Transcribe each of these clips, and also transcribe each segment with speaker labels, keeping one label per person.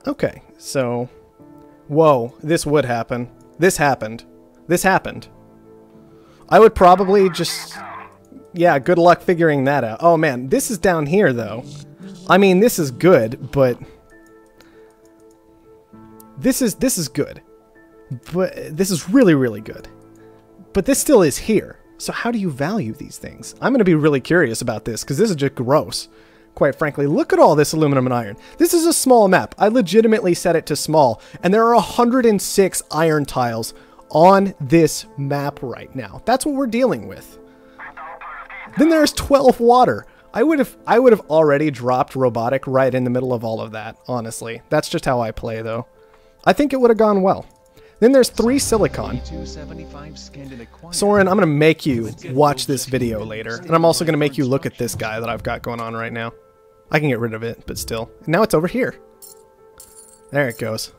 Speaker 1: Okay, so... Whoa, this would happen. This happened. This happened. I would probably just... Yeah, good luck figuring that out. Oh man, this is down here though. I mean, this is good, but... This is good. But this is really, really good. But this still is here. So how do you value these things? I'm going to be really curious about this, because this is just gross. Quite frankly, look at all this aluminum and iron. This is a small map. I legitimately set it to small, and there are 106 iron tiles on this map right now. That's what we're dealing with. Then there's 12 water. I would have already dropped Robotic right in the middle of all of that, honestly. That's just how I play, though. I think it would have gone well. Then there's 3 silicon. Soren, I'm going to make you watch this video later, and I'm also going to make you look at this guy that I've got going on right now. I can get rid of it, but still. Now it's over here. There it goes.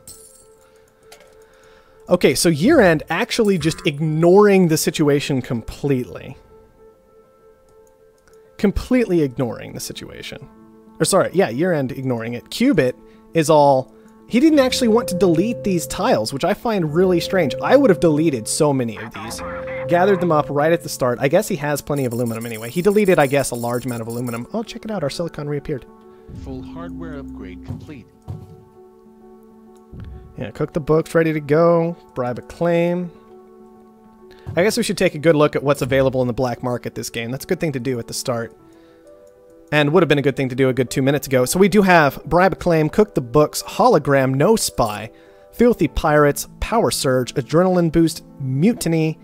Speaker 1: Okay, so Yerand actually just ignoring the situation completely. Completely ignoring the situation. Or sorry, yeah, Yerand ignoring it. Cubit is all... He didn't actually want to delete these tiles, which I find really strange. I would have deleted so many of these. Gathered them up right at the start. I guess he has plenty of aluminum anyway. He deleted, I guess, a large amount of aluminum. Oh, check it out. Our silicon reappeared.
Speaker 2: Full hardware upgrade complete.
Speaker 1: Yeah, cook the books, ready to go. Bribe a claim. I guess we should take a good look at what's available in the black market this game. That's a good thing to do at the start. And would have been a good thing to do a good 2 minutes ago. So we do have Bribe a Claim, Cook the Books, Hologram, No Spy, Filthy Pirates, Power Surge, Adrenaline Boost, Mutiny,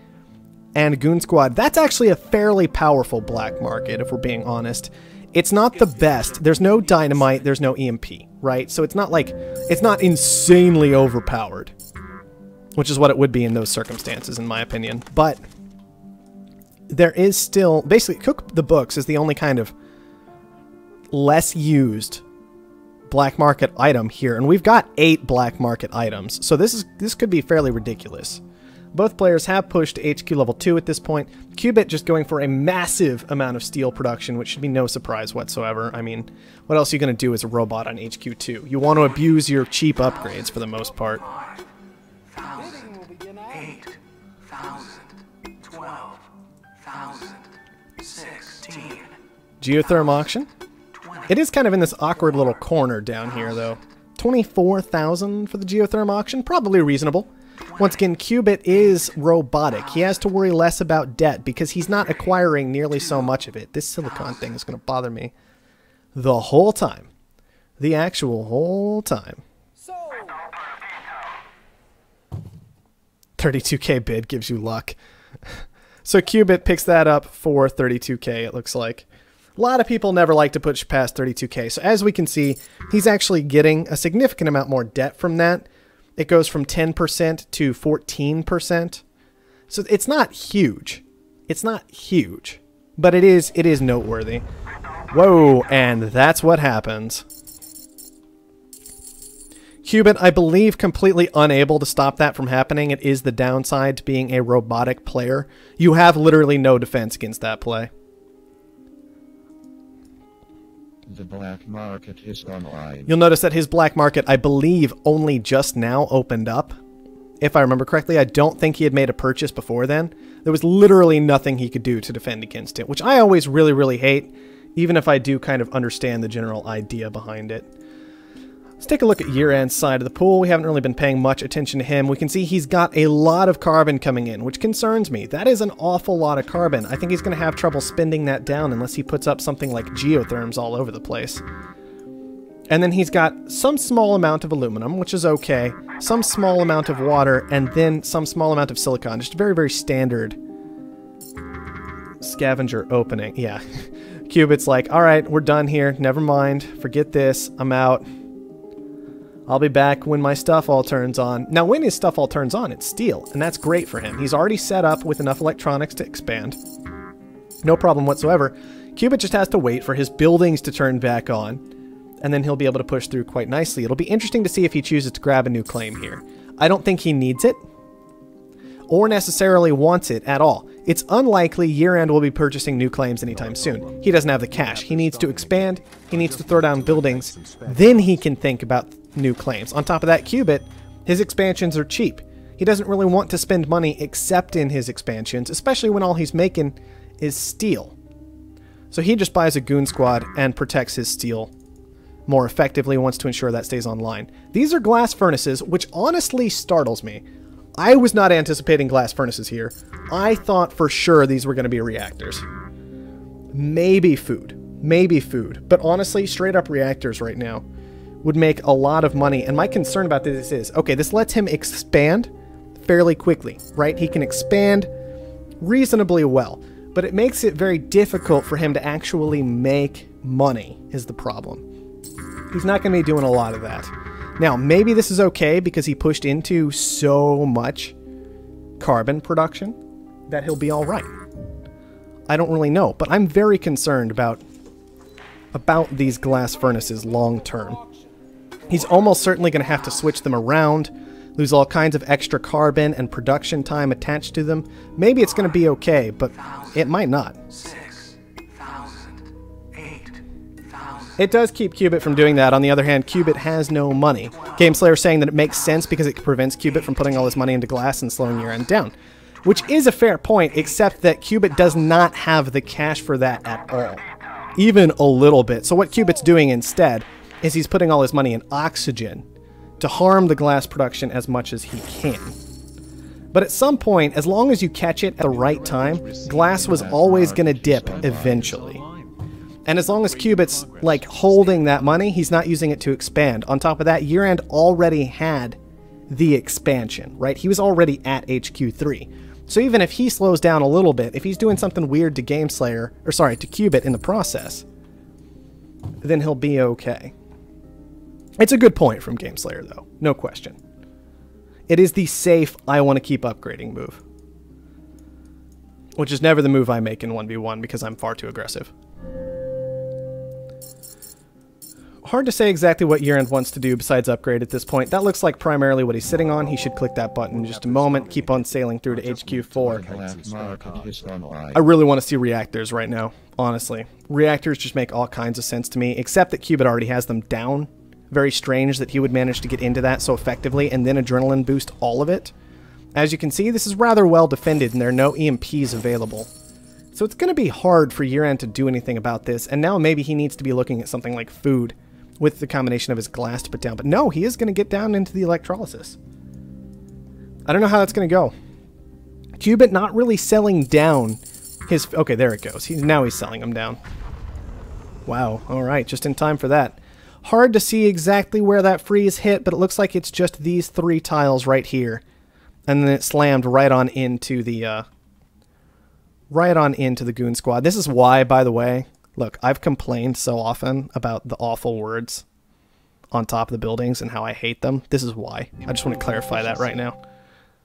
Speaker 1: and Goon Squad. That's actually a fairly powerful black market, if we're being honest. It's not the best. There's no dynamite, there's no EMP, right? So it's not like, it's not insanely overpowered. Which is what it would be in those circumstances, in my opinion. But there is still, basically, Cook the Books is the only kind of less used black market item here, and we've got 8 black market items, so this could be fairly ridiculous. Both players have pushed to HQ level 2 at this point. Cubit just going for a massive amount of steel production, which should be no surprise whatsoever. I mean, what else are you going to do as a robot on HQ 2? You want to abuse your cheap upgrades for the most part.
Speaker 3: 5,000, 8,000, 12,000, 16.
Speaker 1: Geotherm auction. It is kind of in this awkward little corner down here, though. 24,000 for the geotherm auction, probably reasonable. Once again, Cubit is robotic. He has to worry less about debt because he's not acquiring nearly so much of it. This silicon thing is going to bother me the whole time. The actual whole time. 32k bid gives you luck. So Cubit picks that up for 32k, it looks like. A lot of people never like to push past 32k. So as we can see, he's actually getting a significant amount more debt from that. It goes from 10% to 14%. So it's not huge. It's not huge, but it is noteworthy. Whoa, and that's what happens. Cubit, I believe, completely unable to stop that from happening. It is the downside to being a robotic player. You have literally no defense against that play.
Speaker 4: The black market is online.
Speaker 1: You'll notice that his black market, I believe, only just now opened up. If I remember correctly, I don't think he had made a purchase before then. There was literally nothing he could do to defend against it, which I always really, really hate, even if I do kind of understand the general idea behind it. Let's take a look at Yerand's side of the pool. We haven't really been paying much attention to him. We can see he's got a lot of carbon coming in, which concerns me. That is an awful lot of carbon. I think he's going to have trouble spending that down unless he puts up something like geotherms all over the place. And then he's got some small amount of aluminum, which is okay, some small amount of water, and then some small amount of silicon. Just a very, very standard scavenger opening. Yeah. Cubit's like, all right, we're done here. Never mind. Forget this. I'm out. I'll be back when my stuff all turns on. Now, when his stuff all turns on, it's steel, and that's great for him. He's already set up with enough electronics to expand. No problem whatsoever. Cubit just has to wait for his buildings to turn back on, and then he'll be able to push through quite nicely. It'll be interesting to see if he chooses to grab a new claim here. I don't think he needs it. or necessarily wants it at all. It's unlikely Yerand will be purchasing new claims anytime soon. He doesn't have the cash. He needs to expand, he needs to throw down buildings, then he can think about new claims. On top of that, Cubit, his expansions are cheap. He doesn't really want to spend money except in his expansions, especially when all he's making is steel. So he just buys a goon squad and protects his steel more effectively, wants to ensure that stays online. These are glass furnaces, which honestly startles me. I was not anticipating glass furnaces here. I thought for sure these were going to be reactors. Maybe food. Maybe food. But honestly, straight up reactors right now would make a lot of money. And my concern about this is, okay, this lets him expand fairly quickly, right? He can expand reasonably well. But it makes it very difficult for him to actually make money, is the problem. He's not going to be doing a lot of that. Now, maybe this is okay because he pushed into so much carbon production that he'll be all right. I don't really know, but I'm very concerned about these glass furnaces long term. He's almost certainly going to have to switch them around, lose all kinds of extra carbon and production time attached to them. Maybe it's going to be okay, but it might not. It does keep Cubit from doing that. On the other hand, Cubit has no money. GameSlayer saying that it makes sense because it prevents Cubit from putting all his money into glass and slowing Yerand down. Which is a fair point, except that Cubit does not have the cash for that at all. Even a little bit. So what Cubit's doing instead is he's putting all his money in oxygen to harm the glass production as much as he can. But at some point, as long as you catch it at the right time, glass was always going to dip eventually. And as long as Cubit's, like, holding that money, he's not using it to expand. On top of that, Yerand already had the expansion, right? He was already at HQ3. So even if he slows down a little bit, if he's doing something weird to GameSlayer, or sorry, to Cubit in the process, then he'll be okay. It's a good point from GameSlayer, though. No question. It is the safe, I want to keep upgrading move. Which is never the move I make in 1v1 because I'm far too aggressive. Hard to say exactly what Yerand wants to do besides upgrade at this point. That looks like primarily what he's sitting on. He should click that button in just a moment. Keep on sailing through to HQ4. I really want to see reactors right now, honestly. Reactors just make all kinds of sense to me, except that Cubit already has them down. Very strange that he would manage to get into that so effectively and then adrenaline boost all of it. As you can see, this is rather well defended and there are no EMPs available. So it's going to be hard for Yerand to do anything about this, and now maybe he needs to be looking at something like food with the combination of his glass to put down. But no, he is going to get down into the electrolysis. I don't know how that's going to go. Cubit not really selling down his... Okay, there it goes. Now he's selling them down. Wow, alright, just in time for that. Hard to see exactly where that freeze hit, but it looks like it's just these 3 tiles right here. And then it slammed right on into the... goon squad. This is why, by the way... Look, I've complained so often about the awful words on top of the buildings and how I hate them. This is why. I just want to clarify that right now.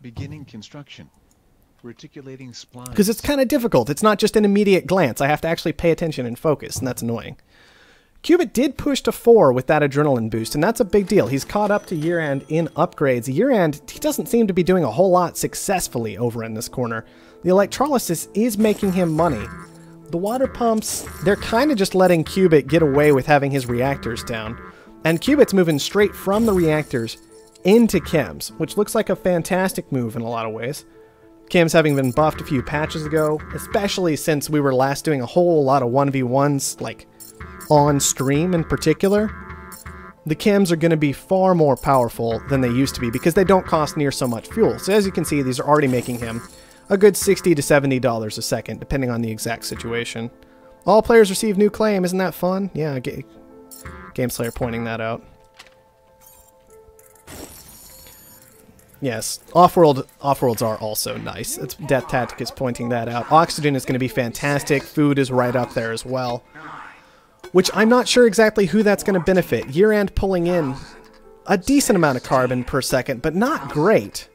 Speaker 2: Beginning construction. Reticulating splines.
Speaker 1: Because it's kind of difficult. It's not just an immediate glance. I have to actually pay attention and focus, and that's annoying. Cubit did push to 4 with that adrenaline boost, and that's a big deal. He's caught up to Yerand in upgrades. Yerand, he doesn't seem to be doing a whole lot successfully over in this corner. The electrolysis is making him money. The water pumps, they're kind of just letting Cubit get away with having his reactors down. And Cubit's moving straight from the reactors into chems, which looks like a fantastic move in a lot of ways. Chems having been buffed a few patches ago, especially since we were last doing a whole lot of 1v1s, like on stream in particular. The chems are going to be far more powerful than they used to be because they don't cost near so much fuel. So as you can see, these are already making him a good $60 to $70 a second, depending on the exact situation. All players receive new claim. Isn't that fun? Yeah, GameSlayer pointing that out. Yes, Offworlds are also nice. It's Death Tactic is pointing that out. Oxygen is going to be fantastic. Food is right up there as well. Which I'm not sure exactly who that's going to benefit. Yerand pulling in a decent amount of carbon per second, but not great.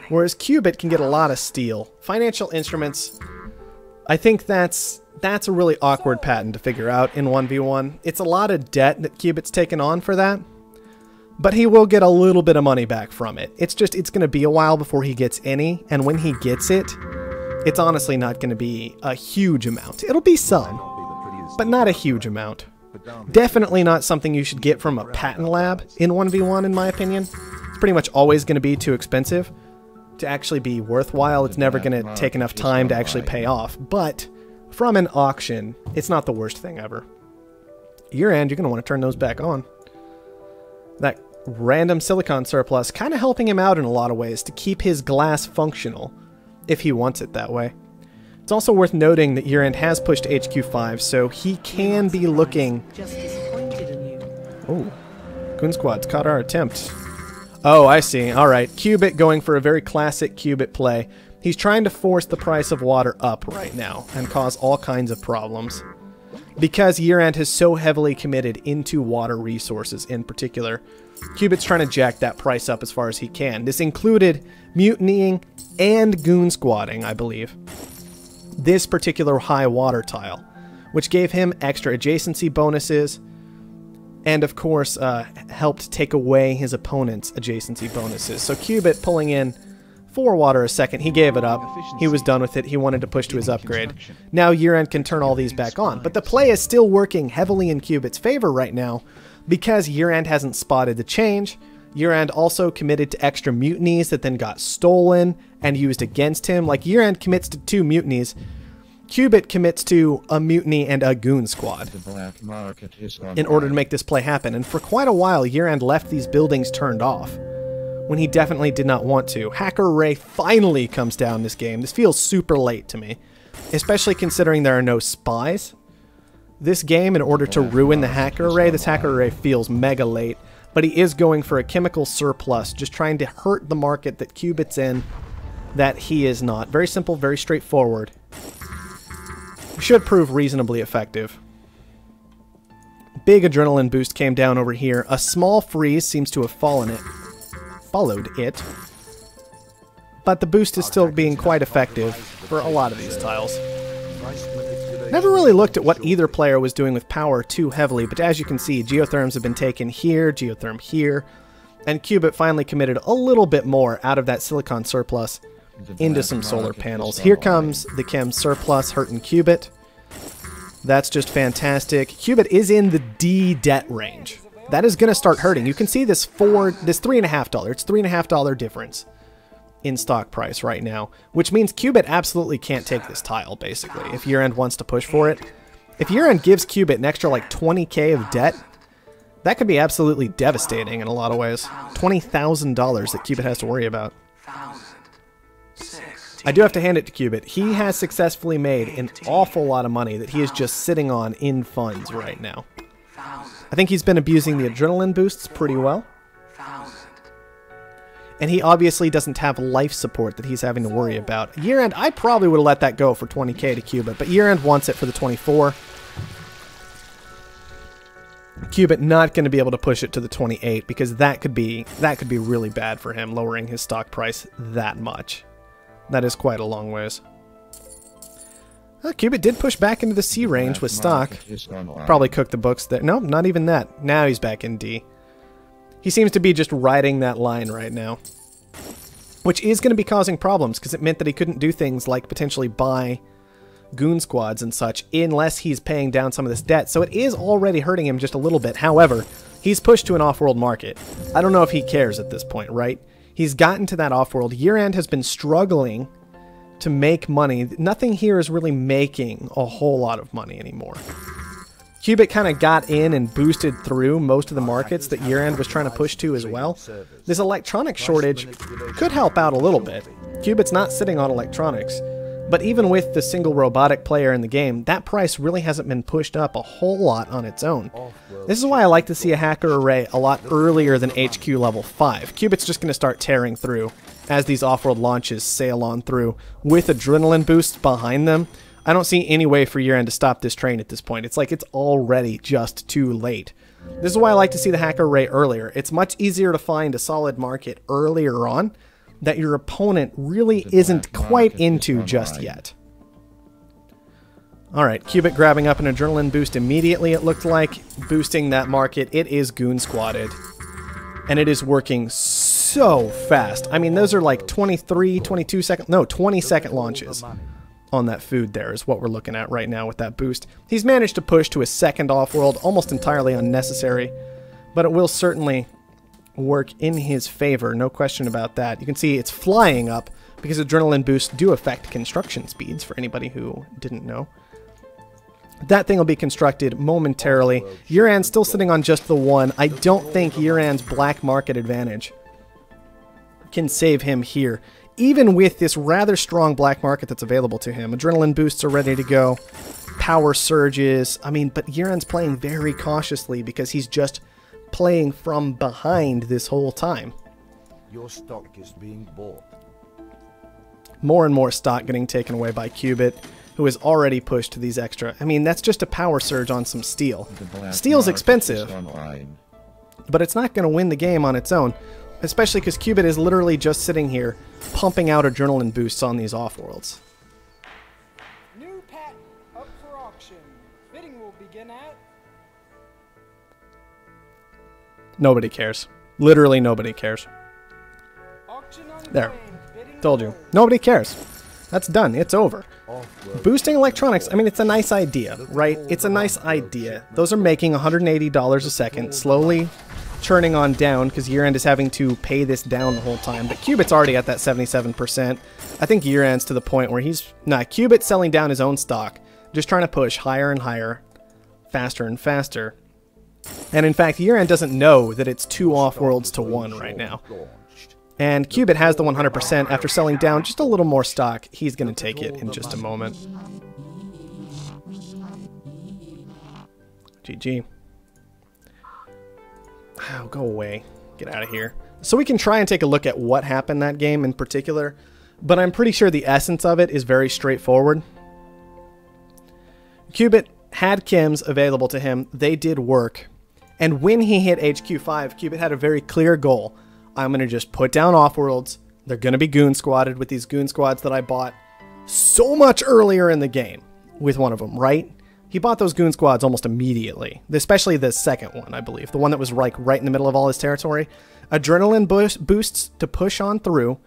Speaker 1: Whereas Cubit can get a lot of steel. Financial instruments, I think that's a really awkward pattern to figure out in 1v1. It's a lot of debt that Cubit's taken on for that. but he will get a little bit of money back from it. It's just, it's going to be a while before he gets any, and when he gets it, it's honestly not going to be a huge amount. It'll be some, but not a huge amount. Definitely not something you should get from a patent lab in 1v1, in my opinion. It's pretty much always going to be too expensive to actually be worthwhile. It's never going to take enough time to actually pay off, but from an auction, it's not the worst thing ever. Yerand, you're going to want to turn those back on. That random silicon surplus kind of helping him out in a lot of ways to keep his glass functional, if he wants it that way. It's also worth noting that Yerand has pushed HQ5, so he can be looking... Oh, Goon Squad's caught our attempt. Oh, I see. Alright, Cubit going for a very classic Cubit play. He's trying to force the price of water up right now and cause all kinds of problems. Because Yerand has so heavily committed into water resources in particular, Cubit's trying to jack that price up as far as he can. This included mutinying and goon squatting, I believe, this particular high water tile, which gave him extra adjacency bonuses and, of course, helped take away his opponent's adjacency bonuses. So Cubit pulling in 4 water a second, he gave it up. He was done with it. He wanted to push to his upgrade. Now Yerand can turn all these back on. But the play is still working heavily in Cubit's favor right now because Yerand hasn't spotted the change. Yerand also committed to extra mutinies that then got stolen and used against him. Like, Yerand commits to 2 mutinies. Cubit commits to a mutiny and a goon squad in order to make this play happen. And for quite a while, Yerand left these buildings turned off when he definitely did not want to. Hacker Ray finally comes down this game. This feels super late to me, especially considering there are no spies. This game, in order to ruin the Hacker Ray, this Hacker Ray feels mega late, but he is going for a chemical surplus, just trying to hurt the market that Cubit's in, that he is not. Very simple, very straightforward. Should prove reasonably effective. Big adrenaline boost came down over here. A small freeze seems to have followed it. But the boost is still being quite effective for a lot of these tiles. Never really looked at what either player was doing with power too heavily, but as you can see, geotherms have been taken here, geotherm here, and Cubit finally committed a little bit more out of that silicon surplus into some solar panels. Here comes the chem surplus hurting Cubit. That's just fantastic. Cubit is in the D debt range. That is going to start hurting. You can see this $3.5. It's $3.5 difference in stock price right now, which means Cubit absolutely can't take this tile, basically, if Yerand wants to push for it. If Yerand gives Cubit an extra like 20k of debt, that could be absolutely devastating in a lot of ways. $20,000 that Cubit has to worry about. I do have to hand it to Cubit. He has successfully made an awful lot of money that he is just sitting on in funds right now. I think he's been abusing the adrenaline boosts pretty well. And he obviously doesn't have life support that he's having to worry about. Yerand, I probably would have let that go for 20k to Cubit, but Yerand wants it for the 24. Cubit not going to be able to push it to the 28 because that could be really bad for him, lowering his stock price that much. That is quite a long ways. Cubit did push back into the C range with stock. Probably cooked the books there. No, not even that. Now he's back in D. He seems to be just riding that line right now, which is going to be causing problems because it meant that he couldn't do things like potentially buy goon squads and such unless he's paying down some of this debt. So it is already hurting him just a little bit. However, he's pushed to an off-world market. I don't know if he cares at this point, right? He's gotten to that off-world. Yerand has been struggling to make money. Nothing here is really making a whole lot of money anymore. Cubit kind of got in and boosted through most of the markets that Yerand was trying to push to as well. This electronic shortage could help out a little bit. Cubit's not sitting on electronics, but even with the single robotic player in the game, that price really hasn't been pushed up a whole lot on its own. This is why I like to see a hacker array a lot earlier than HQ level 5. Cubit's just going to start tearing through as these off-world launches sail on through with adrenaline boosts behind them. I don't see any way for Yerand to stop this train at this point. It's like it's already just too late. This is why I like to see the hacker array earlier. It's much easier to find a solid market earlier on that your opponent really isn't quite into just yet. Alright, Cubit grabbing up an adrenaline boost immediately, it looked like. Boosting that market. It is goon squatted. And it is working so fast. I mean, those are like 23, 22 second, no, 20-second launches on that food there is what we're looking at right now with that boost. He's managed to push to a second Offworld, almost entirely unnecessary, but it will certainly work in his favor, no question about that. You can see it's flying up because adrenaline boosts do affect construction speeds, for anybody who didn't know. That thing will be constructed momentarily. Yerand's still sitting on just the one. I don't think Yerand's black market advantage can save him here. Even with this rather strong black market that's available to him. Adrenaline boosts are ready to go. Power surges. I mean, but Yerand's playing very cautiously because he's just playing from behind this whole time.
Speaker 5: Your stock is being bought.
Speaker 1: More and more stock getting taken away by Cubit, who is already pushed to these extra. I mean, that's just a power surge on some steel. Steel's expensive, but it's not going to win the game on its own, especially because Cubit is literally just sitting here pumping out adrenaline boosts on these Offworlds.
Speaker 6: New pet up for auction. Bidding will begin at...
Speaker 1: Nobody cares. Literally nobody cares.
Speaker 6: Auction on
Speaker 1: There.
Speaker 6: claim. Bidding
Speaker 1: Told you.
Speaker 6: closed.
Speaker 1: Nobody cares. That's done. It's over. Boosting electronics, I mean, it's a nice idea, right? It's a nice idea. Those are making $180 a second, slowly churning on down because Yerand is having to pay this down the whole time. But Cubit's already at that 77%. I think Yerand's to the point where he's... Nah, Cubit's selling down his own stock, just trying to push higher and higher, faster and faster. And in fact, Yerand doesn't know that it's 2 Offworlds to 1 right now. And Cubit has the 100% after selling down just a little more stock. He's going to take it in just a moment. GG. Oh, go away. Get out of here. So we can try and take a look at what happened that game in particular, but I'm pretty sure the essence of it is very straightforward. Cubit had chems available to him. They did work. And when he hit HQ5, Cubit had a very clear goal. I'm going to just put down Offworlds. They're going to be goon squatted with these goon squads that I bought so much earlier in the game with one of them, right? He bought those goon squads almost immediately, especially the second one, I believe, the one that was like right in the middle of all his territory. Adrenaline boosts to push on through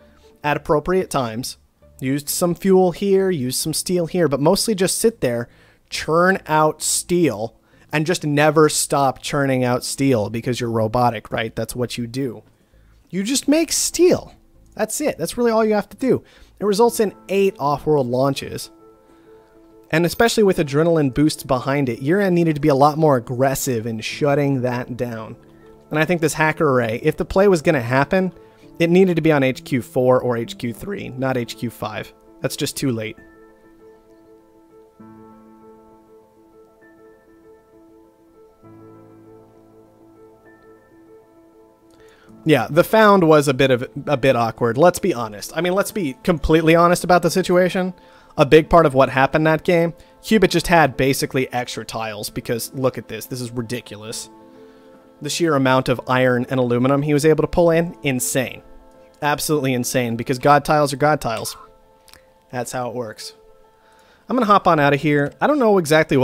Speaker 1: at appropriate times. Used some fuel here, used some steel here, but mostly just sit there, churn out steel, and just never stop churning out steel because you're robotic, right? That's what you do. You just make steel. That's it. That's really all you have to do. It results in 8 Offworld launches. And especially with adrenaline boosts behind it, Yerand needed to be a lot more aggressive in shutting that down. And I think this hacker array, if the play was going to happen, it needed to be on HQ4 or HQ3, not HQ5. That's just too late. Yeah, the found was a bit awkward. Let's be honest. I mean, let's be completely honest about the situation. A big part of what happened that game, Cubit just had basically extra tiles because look at this. This is ridiculous. The sheer amount of iron and aluminum he was able to pull in, insane. Absolutely insane because God tiles are God tiles. That's how it works. I'm going to hop on out of here. I don't know exactly what